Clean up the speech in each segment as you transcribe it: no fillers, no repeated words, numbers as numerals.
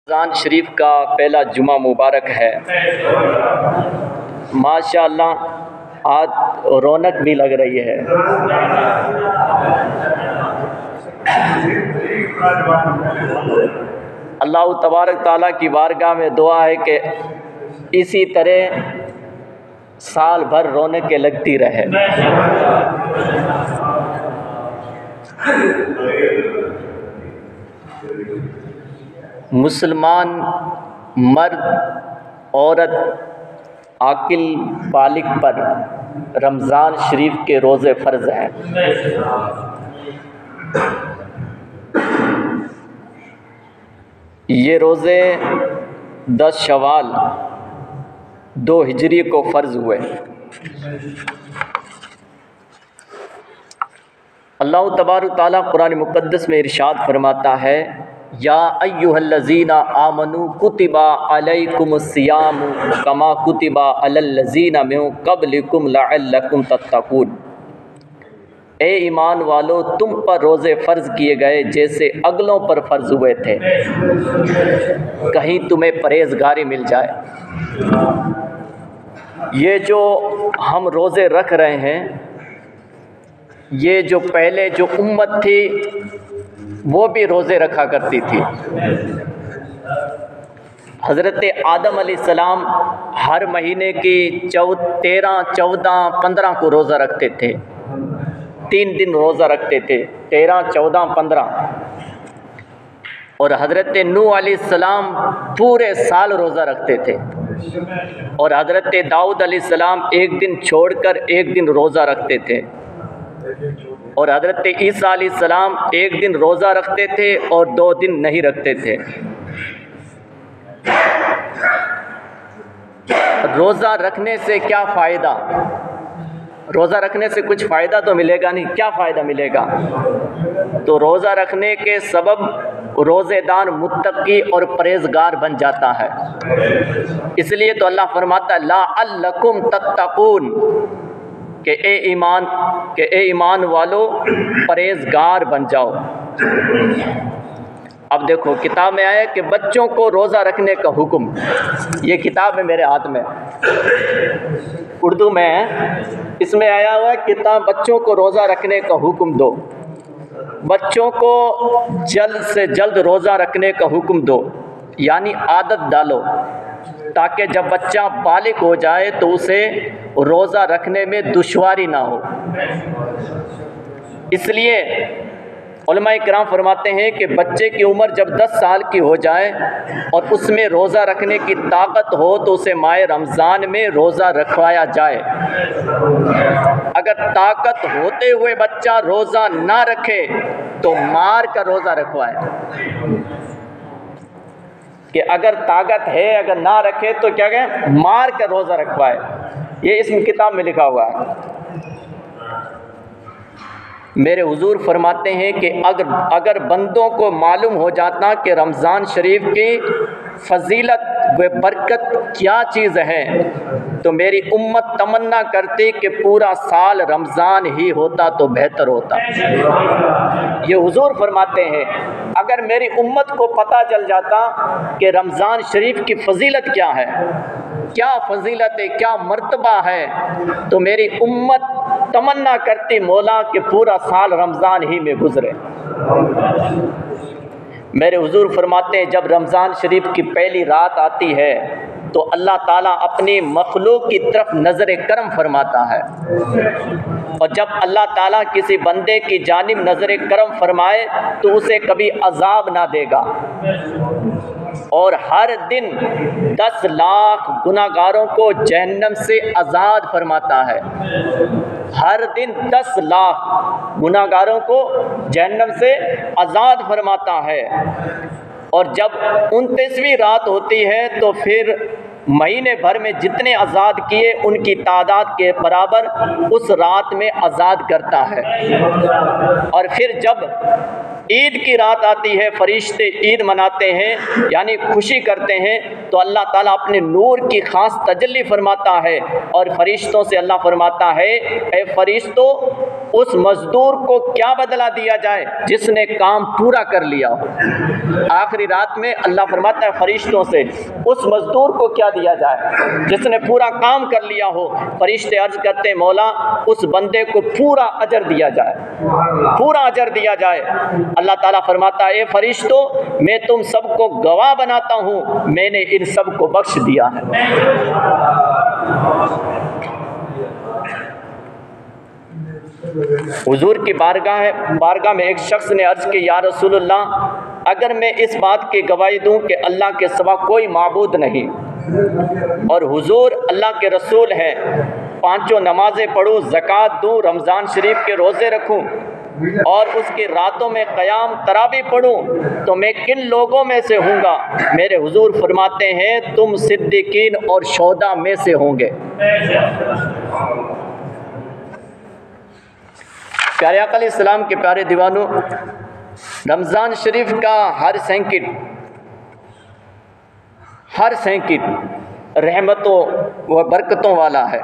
रमज़ान शरीफ का पहला जुमा मुबारक है। माशाअल्लाह आज रौनक भी लग रही है। अल्लाह तबारक ताला की बारगाह में दुआ है कि इसी तरह साल भर रौनकें लगती रहे। मुसलमान मर्द औरत आकिल बालिग पर रमज़ान शरीफ के रोज़े फ़र्ज़ हैं। ये रोज़े 10 शवाल 2 हिजरी को फ़र्ज़ हुए। अल्लाह तबारक ताला कुरान मुक़द्दस में इरशाद फरमाता है, या अय्युहल्लज़ीना आमनू कुतिबा अलैकुमुस्सियामु कमा कुतिबा अलल्लज़ीना मिन क़ब्लिकुम लअल्लकुम तत्तक़ून। ए ईमान वालो, तुम पर रोज़े फ़र्ज़ किए गए जैसे अगलों पर फ़र्ज़ हुए थे, कहीं तुम्हें परहेज़गारी मिल जाए। ये जो हम रोज़े रख रहे हैं, ये जो पहले जो उम्मत थी वो भी रोज़े रखा करती थी। हज़रत आदम अलैहिस्सलाम हर महीने की 13, 14, 15 को रोज़ा रखते थे। 3 दिन रोज़ा रखते थे, 13, 14, 15। और हज़रत नूह अलैहिस्सलाम पूरे साल रोज़ा रखते थे। और हज़रत दाऊद अलैहिस्सलाम एक दिन छोड़कर एक दिन रोज़ा रखते थे। और हज़रत ईसा अलैहिस्सलाम एक दिन रोज़ा रखते थे और 2 दिन नहीं रखते थे। रोज़ा रखने से क्या फ़ायदा? रोज़ा रखने से कुछ फ़ायदा तो मिलेगा नहीं। क्या फ़ायदा मिलेगा? तो रोज़ा रखने के सबब रोज़ेदार मुत्तकी और परहेज़गार बन जाता है। इसलिए तो अल्लाह फरमाता है, लअल्लकुम तत्तक़ून, कि ए ईमान वालो परहेज़गार बन जाओ। अब देखो किताब में आया कि बच्चों को रोज़ा रखने का हुक्म, ये किताब है मेरे हाथ में, उर्दू में है। इसमें आया हुआ है किताब बच्चों को रोज़ा रखने का हुक्म दो, बच्चों को जल्द से जल्द रोज़ा रखने का हुक्म दो, यानी आदत डालो, ताकि जब बच्चा बालिग हो जाए तो उसे रोज़ा रखने में दुश्वारी ना हो। इसलिए उलमा इकराम फरमाते हैं कि बच्चे की उम्र जब 10 साल की हो जाए और उसमें रोज़ा रखने की ताकत हो तो उसे माह रमज़ान में रोज़ा रखवाया जाए। अगर ताकत होते हुए बच्चा रोज़ा ना रखे तो मार का रोज़ा रखवाए। कि अगर ताकत है, अगर ना रखे तो क्या कहें, मार कर रोज़ा रखवाए। ये इसमें किताब में लिखा हुआ है। मेरे हुजूर फरमाते हैं कि अगर बंदों को मालूम हो जाता कि रमज़ान शरीफ की फजीलत व बरकत क्या चीज़ है तो मेरी उम्मत तमन्ना करती कि पूरा साल रमज़ान ही होता तो बेहतर होता। ये हुजूर फरमाते हैं, अगर मेरी उम्मत को पता चल जाता कि रमज़ान शरीफ की फजीलत क्या है, क्या फजीलत है, क्या मर्तबा है, तो मेरी उम्मत तमन्ना करती मौला कि पूरा साल रमज़ान ही में गुजरे। मेरे हुजूर फरमाते हैं, जब रमज़ान शरीफ की पहली रात आती है तो अल्लाह ताला अपनी मखलूक की तरफ नज़र करम फरमाता है। और जब अल्लाह ताला किसी बंदे की जानिब नज़र करम फरमाए तो उसे कभी अज़ाब ना देगा। और हर दिन 10 लाख गुनाहगारों को जहन्नम से आज़ाद फरमाता है। हर दिन 10 लाख गुनाहगारों को जहन्नम से आज़ाद फरमाता है। और जब 29वीं रात होती है तो फिर महीने भर में जितने आज़ाद किए उनकी तादाद के बराबर उस रात में आज़ाद करता है। और फिर जब ईद की रात आती है, फरिश्ते ईद मनाते हैं यानी खुशी करते हैं, तो अल्लाह ताला अपने नूर की ख़ास तजल्ली फरमाता है और फरिश्तों से अल्लाह फरमाता है, ए फरिश्तों, उस मज़दूर को क्या बदला दिया जाए जिसने काम पूरा कर लिया हो। आखिरी रात में अल्लाह फरमाता है फरिश्तों से, उस मजदूर को क्या दिया जाए जिसने पूरा काम कर लिया हो। फरिश्ते अर्ज करते हैं मौला उस बंदे को पूरा अजर दिया जाए, पूरा अजर दिया जाए। अल्लाह ताला फरमाता है ए फरिश्तों, मैं तुम सबको गवाह बनाता हूँ, मैंने इन सब को बख्श दिया है। हुजूर की बारगाह में एक शख्स ने अर्ज की, या रसूलुल्लाह, अगर मैं इस बात की गवाही दूं कि अल्लाह के सिवा कोई माबूद नहीं और हुजूर अल्लाह के रसूल हैं, पांचों नमाजें पढ़ूं, ज़कात दूं, रमज़ान शरीफ के रोज़े रखूं और उसकी रातों में क़याम तरावी पढ़ूं, तो मैं किन लोगों में से हूँगा? मेरे हुजूर फरमाते हैं तुम सिद्दीकीन और शोहदा में से होंगे। प्यारे आका अलैहिस्सलाम के प्यारे दीवानों, रमज़ान शरीफ का हर सेंकिट रहमतों व बरकतों वाला है।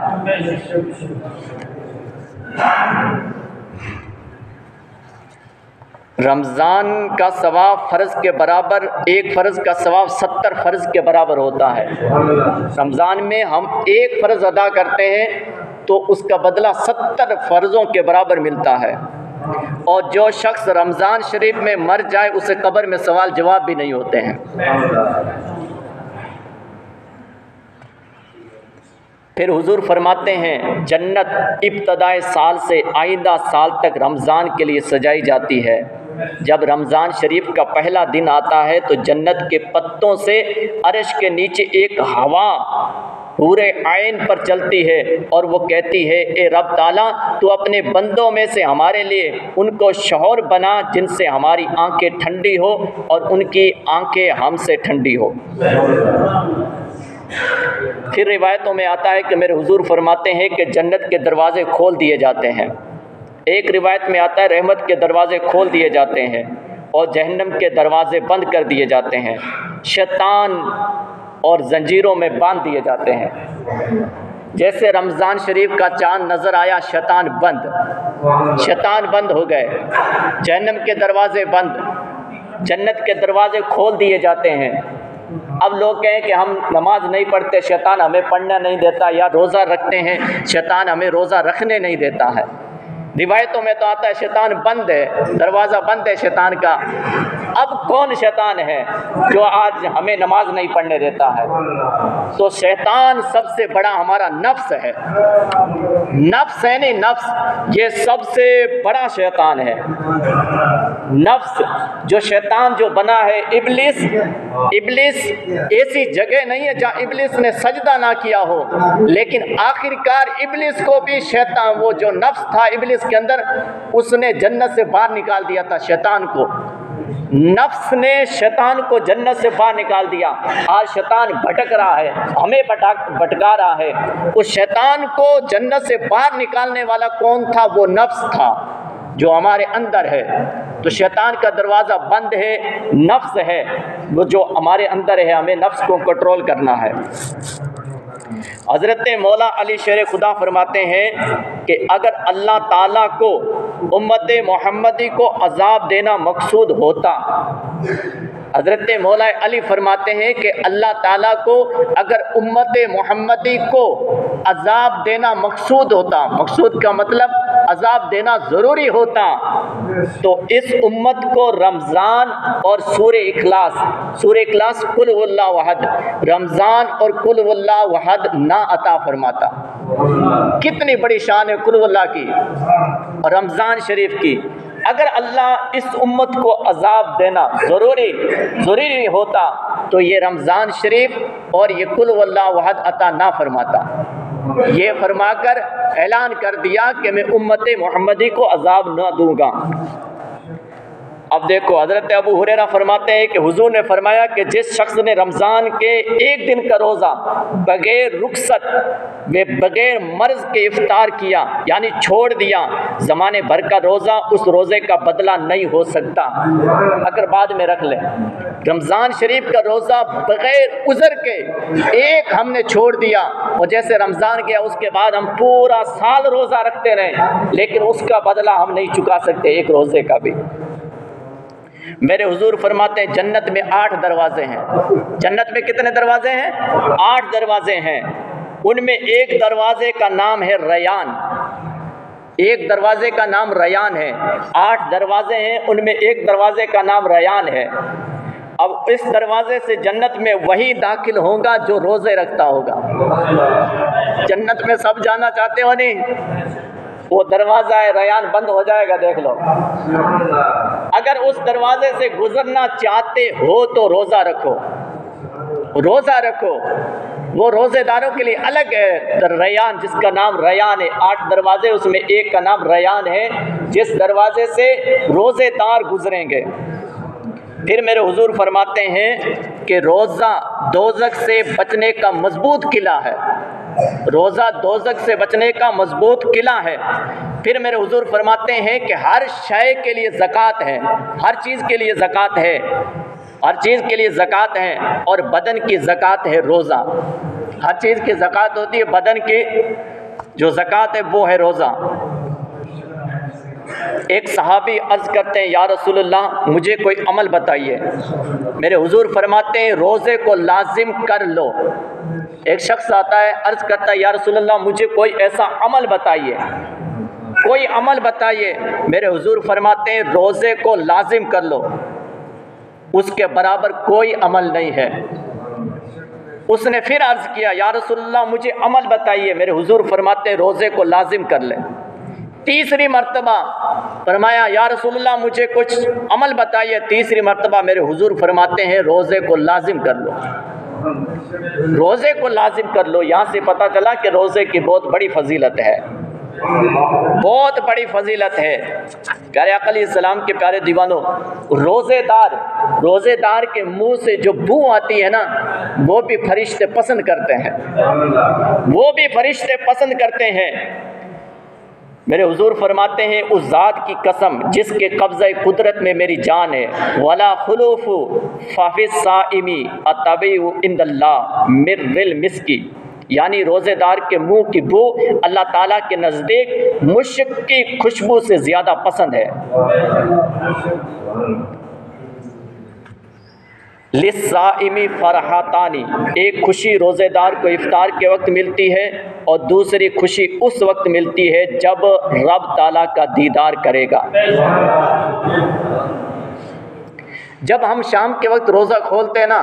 रमज़ान का सवाब फ़र्ज़ के बराबर, एक फ़र्ज़ का सवाब 70 फ़र्ज़ के बराबर होता है। रमज़ान में हम एक फ़र्ज़ अदा करते हैं तो उसका बदला 70 फ़र्ज़ों के बराबर मिलता है। और जो शख्स रमज़ान शरीफ में मर जाए उसे कब्र में सवाल जवाब भी नहीं होते हैं। फिर हुजूर फरमाते हैं जन्नत इब्तदाए साल से आइंदा साल तक रमज़ान के लिए सजाई जाती है। जब रमज़ान शरीफ का पहला दिन आता है तो जन्नत के पत्तों से अर्श के नीचे एक हवा पूरे आइन पर चलती है और वो कहती है, ए रब ताला, तू अपने बंदों में से हमारे लिए उनको शौहर बना जिनसे हमारी आंखें ठंडी हो और उनकी आंखें हमसे ठंडी हो। फिर रिवायतों में आता है कि मेरे हुजूर फरमाते हैं कि जन्नत के दरवाज़े खोल दिए जाते हैं। एक रिवायत में आता है रहमत के दरवाज़े खोल दिए जाते हैं और जहन्नम के दरवाज़े बंद कर दिए जाते हैं। शैतान और जंजीरों में बांध दिए जाते हैं। जैसे रमज़ान शरीफ का चाँद नज़र आया, शैतान बंद हो गए, जहन्नम के दरवाज़े बंद, जन्नत के दरवाज़े खोल दिए जाते हैं। अब लोग कहें कि हम नमाज नहीं पढ़ते, शैतान हमें पढ़ना नहीं देता, या रोज़ा रखते हैं, शैतान हमें रोज़ा रखने नहीं देता है। रिवायतों में तो आता है शैतान बंद है, दरवाज़ा बंद है शैतान का। अब कौन शैतान है जो आज हमें नमाज नहीं पढ़ने देता है? तो शैतान सबसे बड़ा हमारा नफ्स है। नफ्स है नहीं, नफ्स ये सबसे बड़ा शैतान है। नफ्स जो शैतान जो बना है, इब्लिस ऐसी जगह नहीं है जहाँ इब्लिस ने सजदा ना किया हो, लेकिन आखिरकार इब्लिस को भी शैतान, वो जो नफ्स था इब्लिस के अंदर, उसने जन्नत से बाहर निकाल दिया था। शैतान को, नफ्स ने शैतान को जन्नत से बाहर निकाल दिया। आज शैतान भटक रहा है, हमें भटका रहा है। उस शैतान को जन्नत से बाहर निकालने वाला कौन था? वो नफ्स था जो हमारे अंदर है। तो शैतान का दरवाज़ा बंद है, नफ्स है वो जो हमारे अंदर है, हमें नफ्स को कंट्रोल करना है। हज़रत मौला अली शेर खुदा फरमाते हैं कि अगर अल्लाह ताला को उम्मत मोहम्मदी को अज़ाब देना मकसूद होता, हज़रत मौला अली फरमाते हैं कि अल्लाह ताला को अगर उम्मत मोहम्मदी को अज़ाब देना मकसूद होता, मकसूद का मतलब अज़ाब देना ज़रूरी होता, तो इस उम्मत को रमज़ान और सूरे इखलास कुल हुवल्लाहु अहद, रमज़ान और कुल हुवल्लाहु अहद ना अता फरमाता। कितनी बड़ी शान है कुल हुवल्लाह की और रमज़ान शरीफ की। अगर अल्लाह इस उम्मत को अज़ाब देना ज़रूरी होता तो ये रमज़ान शरीफ और ये कुल हुवल्लाहु अहद अता ना फरमाता। ये फरमाकर ऐलान कर दिया कि मैं उम्मत मोहम्मदी को अज़ाब न दूंगा। अब देखो हज़रत अबू हुरैरा फरमाते हैं कि हुजूर ने फरमाया कि जिस शख्स ने रमज़ान के एक दिन का रोज़ा बग़ैर रुखसत व बग़ैर मर्ज़ के इफ्तार किया, यानी छोड़ दिया, ज़माने भर का रोज़ा उस रोज़े का बदला नहीं हो सकता अगर बाद में रख ले। रमज़ान शरीफ का रोज़ा बग़ैर उज़र के एक हमने छोड़ दिया और जैसे रमज़ान गया उसके बाद हम पूरा साल रोज़ा रखते रहे, लेकिन उसका बदला हम नहीं चुका सकते एक रोज़े का भी। मेरे हुजूर फरमाते हैं जन्नत में 8 दरवाजे हैं। जन्नत में कितने दरवाजे हैं? 8 दरवाजे हैं। उनमें एक दरवाजे का नाम है रयान। एक दरवाजे का नाम रयान है। 8 दरवाजे हैं, उनमें एक दरवाजे का नाम रयान है। अब इस दरवाजे से जन्नत में वही दाखिल होगा जो रोजे रखता होगा। जन्नत में सब जाना चाहते हो नहीं? वो दरवाजा है रयान बंद हो जाएगा, देख लो। अगर उस दरवाजे से गुजरना चाहते हो तो रोजा रखो, रोजा रखो। वो रोजेदारों के लिए अलग है रयान, जिसका नाम रयान है। 8 दरवाजे, उसमें एक का नाम रयान है, जिस दरवाजे से रोजेदार गुजरेंगे। फिर मेरे हुजूर फरमाते हैं कि रोज़ा दोज़ख से बचने का मजबूत किला है। रोज़ा दोज़ख से बचने का मजबूत किला है। फिर मेरे हुजूर फरमाते हैं कि हर शय के लिए ज़कात है, हर चीज़ के लिए ज़कात है, हर चीज़ के लिए ज़कात है। और बदन की ज़कात है रोज़ा। हर चीज़ की ज़कात होती है, बदन की जो ज़कात है वो है रोज़ा। एक सहाबी अर्ज़ करते हैं, या रसूलुल्लाह मुझे कोई अमल बताइए। मेरे हुजूर फरमाते हैं रोज़े को लाजिम कर लो। एक शख्स आता है, अर्ज़ करता है, या रसूलुल्लाह मुझे कोई ऐसा अमल बताइए, कोई अमल बताइए। मेरे हुजूर फरमाते हैं रोज़े को लाजिम कर लो, उसके बराबर कोई अमल नहीं है। उसने फिर अर्ज़ किया, या रसूलुल्लाह मुझे अमल बताइए। मेरे हुजूर फरमाते हैं रोज़े को लाजिम कर ले। तीसरी मर्तबा फरमाया, या रसूलुल्लाह मुझे कुछ अमल बताइए। तीसरी मर्तबा मेरे हुजूर फरमाते हैं रोज़े को लाजिम कर लो, रोज़े को लाजिम कर लो। यहाँ से पता चला कि रोज़े की बहुत बड़ी फजीलत है, बहुत बड़ी फजीलत है। प्यारे आका अलैहिस्सलाम के प्यारे दीवानों, रोज़ेदार के मुंह से जो बू आती है ना, वो भी फरिश्ते पसंद करते हैं, वो भी फरिश्ते पसंद करते हैं। मेरे हुजूर फरमाते हैं उस ज़ात की कसम जिसके कब्ज़े कुदरत में मेरी जान है, वला खुलूफु फाफिस साइमी अतबीउ इंदल्लाह मिर्रिल मिस्की, यानी रोज़ेदार के मुंह की बू अल्लाह ताला के नज़दीक मुश्क की खुशबू से ज़्यादा पसंद है। लिस्साइमी फरहातानी, एक खुशी रोज़ेदार को इफ्तार के वक्त मिलती है और दूसरी खुशी उस वक्त मिलती है जब रब ताला का दीदार करेगा। जब हम शाम के वक्त रोज़ा खोलते हैं ना,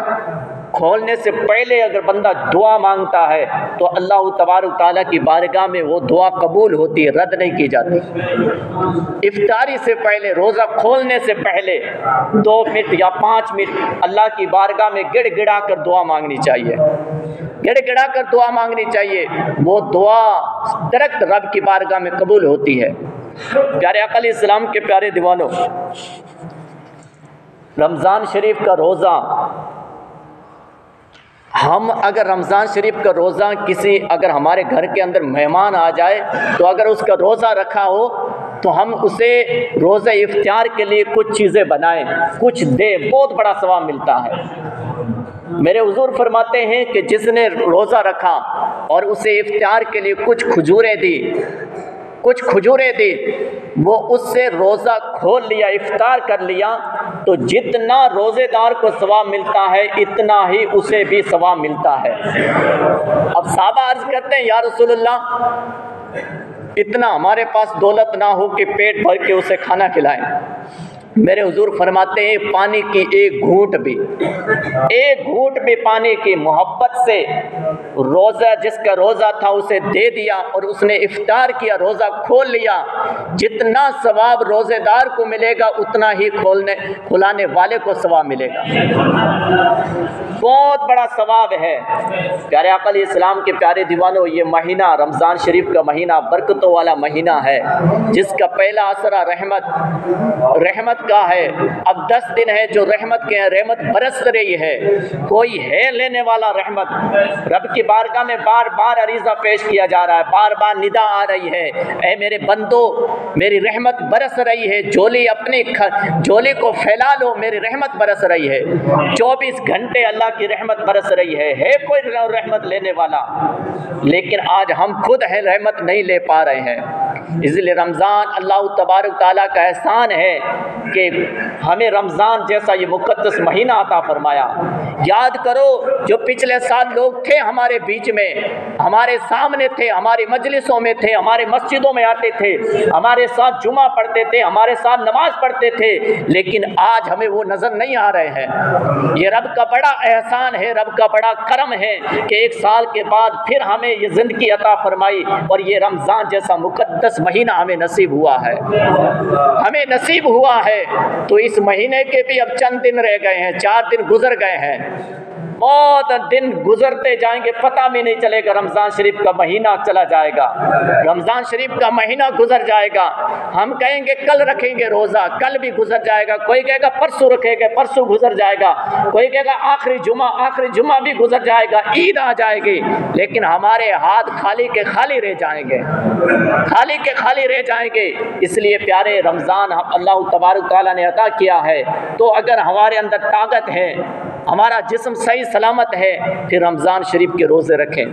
खोलने से पहले अगर बंदा दुआ मांगता है तो अल्लाह तबारक ताला की बारगाह में वो दुआ कबूल होती है, रद्द नहीं की जाती। इफ्तारी से पहले, रोज़ा खोलने से पहले 2 मिनट या 5 मिनट अल्लाह की बारगाह में गिड़गिड़ा कर दुआ मांगनी चाहिए, गिड़गिड़ा कर दुआ मांगनी चाहिए। वो दुआ डायरेक्ट रब की बारगाह में कबूल होती है। प्यारे आका अलैहिस्सलाम के प्यारे दीवानों, रमज़ान शरीफ का रोज़ा, हम अगर रमज़ान शरीफ का रोज़ा अगर हमारे घर के अंदर मेहमान आ जाए तो अगर उसका रोज़ा रखा हो तो हम उसे रोज़ा इफ्तार के लिए कुछ चीज़ें बनाएं, कुछ दें, बहुत बड़ा सवाब मिलता है। मेरे हुजूर फरमाते हैं कि जिसने रोज़ा रखा और उसे इफ्तार के लिए कुछ खजूरें दी, कुछ खजूरें दी, वो उससे रोज़ा खोल लिया, इफ्तार कर लिया, तो जितना रोज़ेदार को सवाब मिलता है इतना ही उसे भी सवाब मिलता है। अब साहबा अर्ज़ करते हैं, या रसूलुल्लाह इतना हमारे पास दौलत ना हो कि पेट भर के उसे खाना खिलाएं। मेरे हुजूर फरमाते हैं पानी की एक घूंट भी पानी की मोहब्बत से रोज़ा, जिसका रोज़ा था उसे दे दिया और उसने इफ्तार किया, रोज़ा खोल लिया, जितना सवाब रोज़ेदार को मिलेगा उतना ही खुलाने वाले को सवाब मिलेगा। बहुत बड़ा सवाब है। प्यारे आका अलैहिस्सलाम के प्यारे दीवानों, ये महीना रमज़ान शरीफ का महीना बरकतों वाला महीना है, जिसका पहला असरा रहमत का है। अब 10 दिन है जो रहमत के हैं, रहमत बरस रही है। कोई है लेने वाला रहमत? रब की बारगाह में बार बार अरीज़ा पेश किया जा रहा है, बार बार निदा आ रही है, ऐ मेरे बंदो मेरी रहमत बरस रही है, झोली को फैला लो, मेरी रहमत बरस रही है। 24 घंटे अल्लाह की रहमत बरस रही है कोई रहमत लेने वाला? लेकिन आज हम खुद है रहमत नहीं ले पा रहे हैं। इसलिए रमज़ान अल्लाह तबारक ताला का एहसान है कि हमें रमज़ान जैसा ये मुक़द्दस महीना अता फरमाया। याद करो जो पिछले साल लोग थे हमारे बीच में, हमारे सामने थे, हमारी मजलिसों में थे, हमारे मस्जिदों में आते थे, हमारे साथ जुमा पढ़ते थे, हमारे साथ नमाज पढ़ते थे, लेकिन आज हमें वो नज़र नहीं आ रहे हैं। ये रब का बड़ा एहसान है, रब का बड़ा करम है कि एक साल के बाद फिर हमें ये ज़िंदगी अता फरमाई और ये रमज़ान जैसा मुक़द्दस महीना हमें नसीब हुआ है, हमें नसीब हुआ है। तो इस महीने के भी अब चंद दिन रह गए हैं, 4 दिन गुजर गए हैं, बहुत दिन गुजरते जाएंगे, पता भी नहीं चलेगा रमज़ान शरीफ का महीना चला जाएगा, रमज़ान शरीफ का महीना गुजर जाएगा। हम कहेंगे कल रखेंगे रोज़ा, कल भी गुजर जाएगा, कोई कहेगा परसों रखेंगे, परसों गुजर जाएगा, कोई कहेगा आखिरी जुमा भी गुजर जाएगा, ईद आ जाएगी, लेकिन हमारे हाथ खाली के खाली रह जाएंगे, खाली के खाली रह जाएंगे। इसलिए प्यारे रमज़ान अल्लाह तबारक तआला ने अता किया है, तो अगर हमारे अंदर ताकत है, हमारा जिस्म सही सलामत है, फिर रमज़ान शरीफ के रोज़े रखें,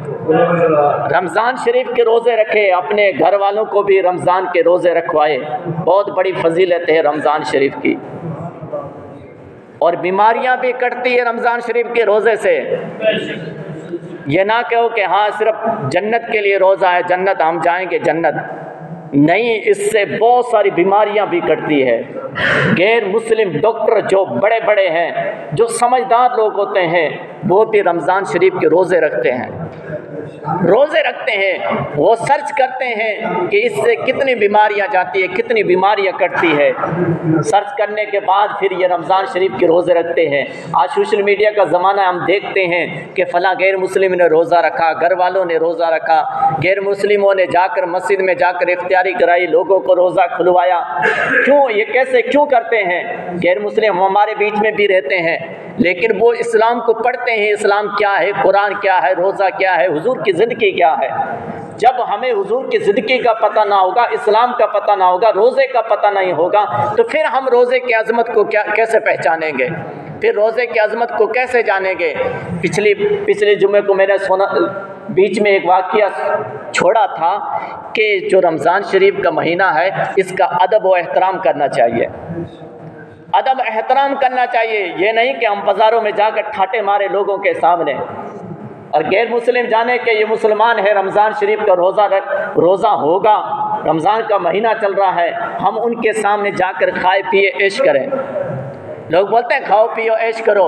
रमज़ान शरीफ के रोज़े रखें, अपने घर वालों को भी रमज़ान के रोज़े रखवाए। बहुत बड़ी फजीलत है रमज़ान शरीफ की, और बीमारियां भी कटती है रमज़ान शरीफ के रोज़े से। ये ना कहो कि हाँ सिर्फ जन्नत के लिए रोज़ा है, जन्नत हम जाएंगे जन्नत, नहीं, इससे बहुत सारी बीमारियां भी कटती है। गैर मुस्लिम डॉक्टर जो बड़े बड़े हैं, जो समझदार लोग होते हैं, वो भी रमज़ान शरीफ के रोज़े रखते हैं, रोज़े रखते हैं, वो सर्च करते हैं कि इससे कितनी बीमारियां जाती है, कितनी बीमारियां कटती है। सर्च करने के बाद फिर ये रमज़ान शरीफ के रोज़े रखते हैं। आज सोशल मीडिया का ज़माना, हम देखते हैं कि फ़लाँ गैर मुस्लिम ने रोज़ा रखा, घर वालों ने रोज़ा रखा, गैर मुस्लिमों ने जाकर मस्जिद में जाकर इफ्तारी कराई, लोगों को रोज़ा खुलवाया। क्यों, ये कैसे क्यों करते हैं? गैर मुस्लिम हमारे बीच में भी रहते हैं, लेकिन वो इस्लाम को पढ़ते हैं, इस्लाम क्या है, कुरान क्या है, रोज़ा क्या है, हुजूर की ज़िंदगी क्या है। जब हमें हुजूर की ज़िंदगी का पता ना होगा, इस्लाम का पता ना होगा, रोज़े का पता नहीं होगा, तो फिर हम रोज़े की अज़मत को कैसे पहचानेंगे, फिर रोज़े की अज़मत को कैसे जानेंगे। पिछले जुमे को मैंने बीच में एक वाक़या छोड़ा था कि जो रमज़ान शरीफ का महीना है, इसका अदब व एहतराम करना चाहिए, अदब एहतराम करना चाहिए। ये नहीं कि हम बाज़ारों में जाकर ठाटे मारे लोगों के सामने, और गैर मुस्लिम जाने के ये मुसलमान है, रमज़ान शरीफ का रोज़ा होगा, रमज़ान का महीना चल रहा है, हम उनके सामने जाकर खाए पिए ऐश करें। लोग बोलते हैं खाओ पियो ऐश करो,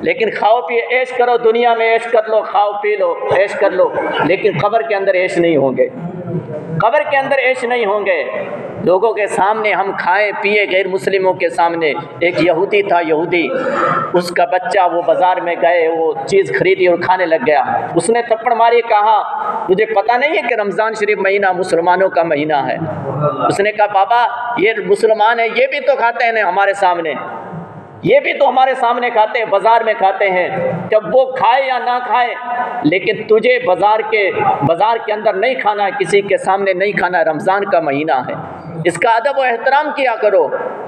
लेकिन खाओ पिए ऐश करो, दुनिया में ऐश कर लो, खाओ पी लो, ऐश कर लो, लेकिन कब्र के अंदर ऐश नहीं होंगे, कब्र के अंदर ऐश नहीं होंगे। लोगों के सामने हम खाए पिए, गैर मुस्लिमों के सामने। एक यहूदी था, यहूदी, उसका बच्चा, वो बाज़ार में गए, वो चीज़ खरीदी और खाने लग गया। उसने थप्पड़ मारी, कहा तुझे पता नहीं है कि रमज़ान शरीफ महीना मुसलमानों का महीना है? उसने कहा बाबा ये मुसलमान है, ये भी तो खाते हैं हमारे सामने, ये भी तो हमारे सामने खाते हैं, बाज़ार में खाते हैं, जब वो खाए या ना खाए, लेकिन तुझे बाज़ार के अंदर नहीं खाना, किसी के सामने नहीं खाना, रमज़ान का महीना है, इसका अदब व एहतराम किया करो।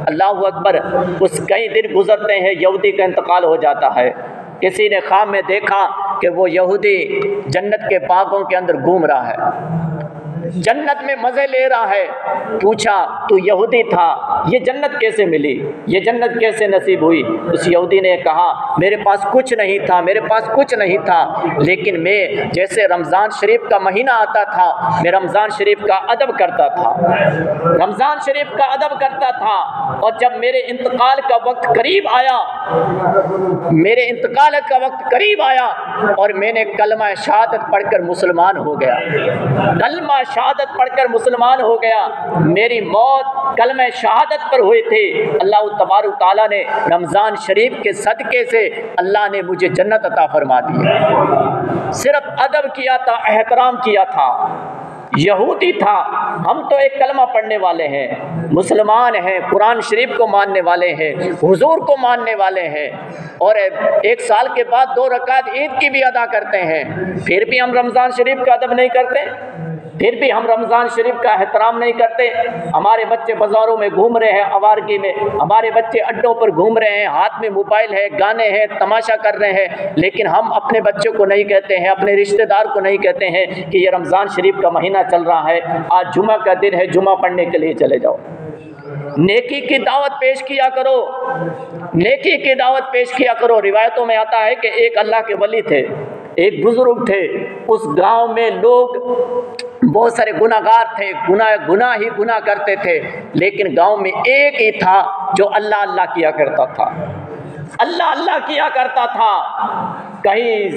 अल्लाह अकबर। उस कई दिन गुजरते हैं, यहूदी का इंतकाल हो जाता है। किसी ने ख्वाब में देखा कि वो यहूदी जन्नत के बागों के अंदर घूम रहा है, जन्नत में मज़े ले रहा है। पूछा तू यहूदी था, ये जन्नत कैसे मिली, ये जन्नत कैसे नसीब हुई? उस यहूदी ने कहा मेरे पास कुछ नहीं था, मेरे पास कुछ नहीं था, लेकिन मैं जैसे रमज़ान शरीफ का महीना आता था, मैं रमज़ान शरीफ का अदब करता था, रमज़ान शरीफ का अदब करता था। और जब मेरे इंतकाल का वक्त करीब आया, मेरे इंतकाल का वक्त करीब आया और मैंने कलमा शहादत पढ़कर मुसलमान हो गया, कलमा शहादत पढ़कर मुसलमान हो गया, मेरी मौत कलमा शहादत पर हुई थी। अल्लाह तबारक तआला ने रमज़ान शरीफ के सदक़े से अल्लाह ने मुझे जन्नत अता फरमा दी। सिर्फ अदब किया था, एहतराम किया था। यहूदी था, हम तो एक कलमा पढ़ने वाले हैं, मुसलमान हैं, कुरान शरीफ को मानने वाले हैं, हुजूर को मानने वाले हैं, और एक साल के बाद 2 रकात ईद की भी अदा करते हैं, फिर भी हम रमज़ान शरीफ का अदब नहीं करते, फिर भी हम रमज़ान शरीफ का एहतराम नहीं करते। हमारे बच्चे बाज़ारों में घूम रहे हैं, आवारगी में, हमारे बच्चे अड्डों पर घूम रहे हैं, हाथ में मोबाइल है, गाने हैं, तमाशा कर रहे हैं, लेकिन हम अपने बच्चों को नहीं कहते हैं, अपने रिश्तेदार को नहीं कहते हैं कि ये रमज़ान शरीफ का महीना चल रहा है, आज जुमा का दिन है, जुमा पढ़ने के लिए चले जाओ। नेकी की दावत पेश किया करो, नेकी की दावत पेश किया करो। रिवायतों में आता है कि एक अल्लाह के वली थे, एक बुजुर्ग थे, उस गांव में लोग बहुत सारे गुनाहगार थे, गुनाह करते थे, लेकिन गांव में एक ही था जो अल्लाह अल्लाह किया करता था, अल्लाह अल्लाह किया करता था। कई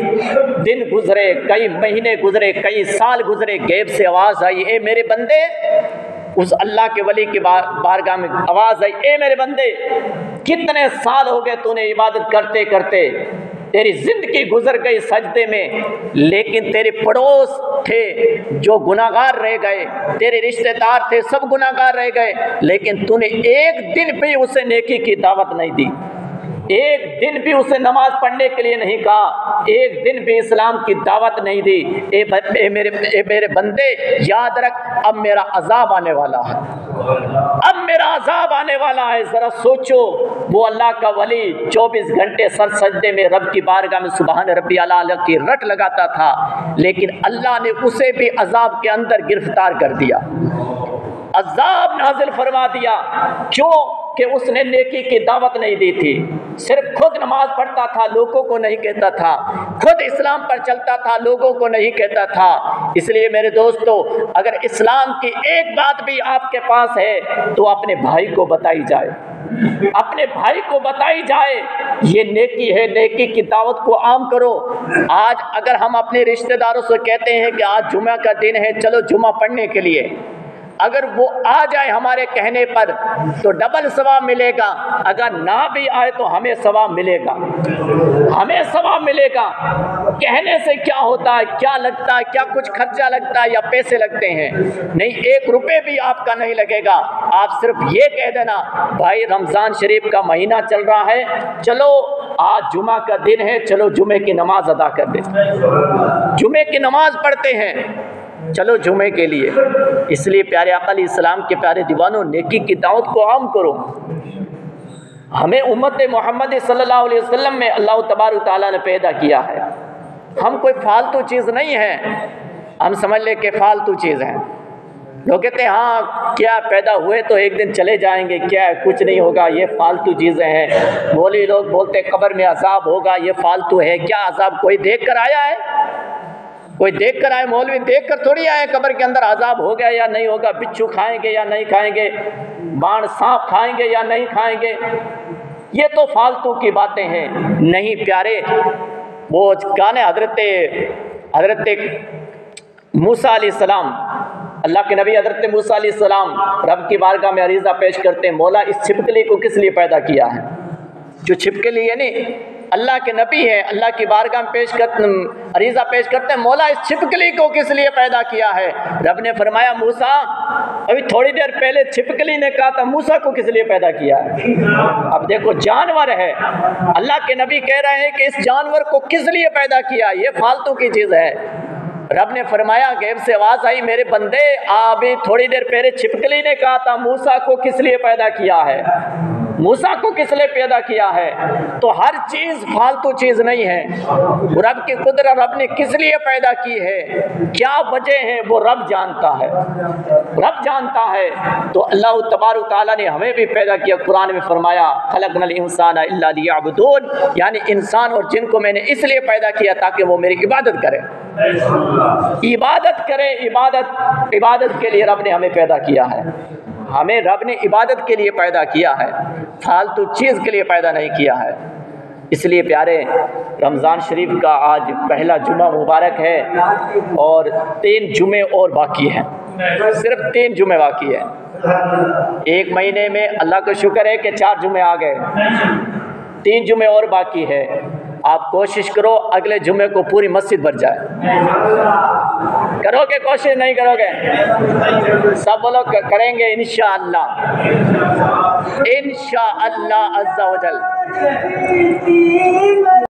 दिन गुजरे, कई महीने गुजरे, कई साल गुजरे, गैब से आवाज़ आई, ए मेरे बंदे। उस अल्लाह के वली की बारगाह में आवाज़ आई, ए मेरे बंदे, कितने साल हो गए तूने इबादत करते करते, तेरी ज़िंदगी गुजर गई सजदे में, लेकिन तेरे पड़ोस थे जो गुनाहगार रह गए, तेरे रिश्तेदार थे सब गुनाहगार रह गए, लेकिन तूने एक दिन भी उसे नेकी की दावत नहीं दी, एक दिन भी उसे नमाज पढ़ने के लिए नहीं कहा, एक दिन भी इस्लाम की दावत नहीं दी। ए मेरे बंदे, याद रख, अब मेरा अजाब आने वाला है, अब मेरा अजाब आने वाला है। ज़रा सोचो, वो अल्लाह का वली 24 घंटे सर सजदे में रब की बारगाह में सुबहान रब्बी आला की रट लगाता था, लेकिन अल्लाह ने उसे भी अजाब के अंदर गिरफ्तार कर दिया, अजाब नाजिल फरमा दिया। क्यों? कि उसने नेकी की दावत नहीं दी थी, सिर्फ खुद नमाज पढ़ता था, लोगों को नहीं कहता था, खुद इस्लाम पर चलता था, लोगों को नहीं कहता था। इसलिए मेरे दोस्तों, अगर इस्लाम की एक बात भी आपके पास है तो अपने भाई को बताई जाए, अपने भाई को बताई जाए, ये नेकी है, नेकी की दावत को आम करो। आज अगर हम अपने रिश्तेदारों से कहते हैं कि आज जुमा का दिन है, चलो जुमा पढ़ने के लिए, अगर वो आ जाए हमारे कहने पर तो डबल सवाब मिलेगा, अगर ना भी आए तो हमें सवाब मिलेगा, हमें सवाब मिलेगा। कहने से क्या होता है, क्या लगता है, क्या कुछ खर्चा लगता है या पैसे लगते हैं? नहीं, 1 रुपये भी आपका नहीं लगेगा। आप सिर्फ ये कह देना, भाई रमज़ान शरीफ का महीना चल रहा है, चलो आज जुमा का दिन है, चलो जुमे की नमाज अदा कर दे, जुमे की नमाज पढ़ते हैं, चलो जुमे के लिए। इसलिए प्यारे आका अलैहिस्सलाम के प्यारे दीवानों, नेकी की दावत को आम करो। हमें उम्मत मोहम्मद सल्लल्लाहु अलैहि वसल्लम में अल्लाह तबारक तआला ने पैदा किया है, हम कोई फालतू चीज़ नहीं है। हम समझ ले कि फालतू चीज़ है, लोग कहते हैं हाँ क्या पैदा हुए तो एक दिन चले जाएंगे, क्या है, कुछ नहीं होगा, ये फालतू चीज़ें हैं। मौलवी लोग बोलते कब्र में अजाब होगा, ये फालतू है। क्या अजाब कोई देख कर आया है? कोई देख कर आए? मौलवी देख कर थोड़ी आए कब्र के अंदर अजाब हो गया या नहीं होगा, बिच्छू खाएंगे या नहीं खाएंगे, बाण सांप खाएंगे या नहीं खाएंगे, ये तो फालतू की बातें हैं। नहीं प्यारे, वो गाने हजरत मूसा अलैहिस्सलाम, अल्लाह के नबी हजरत मूसा अलैहिस्सलाम रब की बारगाह में अरीज़ा पेश करते हैं, मौला इस छिपकली को किस लिए पैदा किया है? जो छिपकली है नहीं, अल्लाह के नबी है, अल्लाह की बारगाह में अरीज़ा पेश करते हैं, मौला इस छिपकली को किस लिए पैदा किया है? रब ने फरमाया, मूसा अभी थोड़ी देर पहले छिपकली ने कहा था मूसा को किस लिए पैदा किया है। अब देखो जानवर है, अल्लाह के नबी कह रहे हैं कि इस जानवर को किस लिए पैदा किया, ये फालतू की चीज़ है। रब ने फरमाया, गैब से आवाज़ आई, मेरे बंदे अभी थोड़ी देर पहले छिपकली ने कहा था मूसा को किस लिए पैदा किया है, मूसा को किस लिए पैदा किया है। तो हर चीज़ फालतू चीज़ नहीं है। रब की कुदरत रब ने किस लिए पैदा की है, क्या वजह है, वो रब जानता है, रब जानता है। तो अल्लाह तबारक तआला ने हमें भी पैदा किया। कुरान में फरमाया, खलक़नल इंसान इल्ला लियअबुदून, यानी इंसान और जिन को मैंने इसलिए पैदा किया ताकि वो मेरी इबादत करें, इबादत करें। इबादत के लिए रब ने हमें पैदा किया है, हमें रब ने इबादत के लिए पैदा किया है, फालतू चीज़ के लिए पैदा नहीं किया है। इसलिए प्यारे, रमज़ान शरीफ का आज पहला जुमा मुबारक है और 3 जुमे और बाकी हैं, सिर्फ 3 जुमे बाकी हैं। 1 महीने में अल्लाह का शुक्र है कि 4 जुमे आ गए, 3 जुमे और बाकी है। आप कोशिश करो अगले जुमे को पूरी मस्जिद भर जाए। करोगे कोशिश? नहीं करोगे? सब बोलो करेंगे इंशाअल्लाह, इंशाअल्लाह अज़्ज़ा वजल।